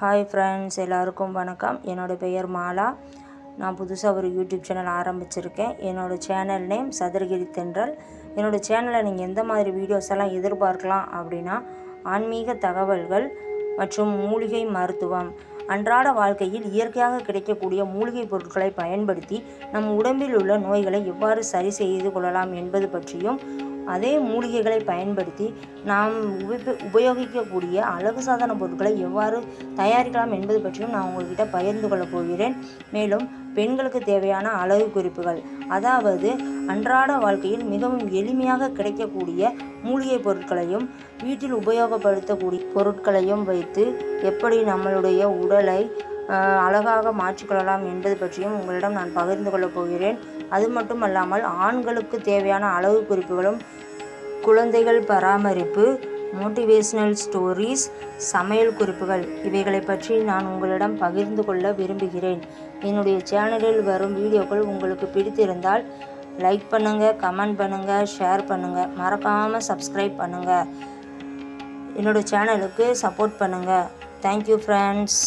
Hi friends, எல்லாருக்கும் வணக்கம். என்னோடய பெயர் மாலா. நான் புதுசாக ஒரு யூடியூப் சேனல் ஆரம்பிச்சிருக்கேன். என்னோடய சேனல் நேம் சதுரகிரி தென்றல். என்னோடய சேனலில் நீங்கள் எந்த மாதிரி வீடியோஸ் எல்லாம் எதிர்பார்க்கலாம் அப்படின்னா, ஆன்மீக தகவல்கள் மற்றும் மூலிகை மருத்துவம், அன்றாட வாழ்க்கையில் இயற்கையாக கிடைக்கக்கூடிய மூலிகை பொருட்களை பயன்படுத்தி நம் உடம்பில் உள்ள நோய்களை எவ்வாறு சரி செய்து கொள்ளலாம் என்பது பற்றியும், அதே மூலிகைகளை பயன்படுத்தி நாம் உபயோகிக்கக்கூடிய அழகு சாதன பொருட்களை எவ்வாறு தயாரிக்கலாம் என்பது பற்றியும் நான் உங்கள்கிட்ட பகிர்ந்து கொள்ளப் போகிறேன். மேலும் பெண்களுக்கு தேவையான அழகு குறிப்புகள், அதாவது அன்றாட வாழ்க்கையில் மிகவும் எளிமையாக கிடைக்கக்கூடிய மூலிகை பொருட்களையும் வீட்டில் உபயோகப்படுத்தக்கூடிய பொருட்களையும் வைத்து எப்படி நம்மளுடைய உடலை அழகாக மாற்றிக்கொள்ளலாம் என்பது பற்றியும் உங்களிடம் நான் பகிர்ந்து கொள்ளப் போகிறேன். அது மட்டும் அல்லாமல் ஆண்களுக்கு தேவையான அழகு குறிப்புகளும், குழந்தைகள் பராமரிப்பு, மோட்டிவேஷனல் ஸ்டோரிஸ், சமையல் குறிப்புகள் இவைகளை பற்றி நான் உங்களிடம் பகிர்ந்து கொள்ள விரும்புகிறேன். என்னுடைய சேனலில் வரும் வீடியோக்கள் உங்களுக்கு பிடித்திருந்தால் லைக் பண்ணுங்கள், கமெண்ட் பண்ணுங்கள், ஷேர் பண்ணுங்கள், மறக்காமல் சப்ஸ்கிரைப் பண்ணுங்கள். என்னோடய சேனலுக்கு சப்போர்ட் பண்ணுங்கள். Thank you friends.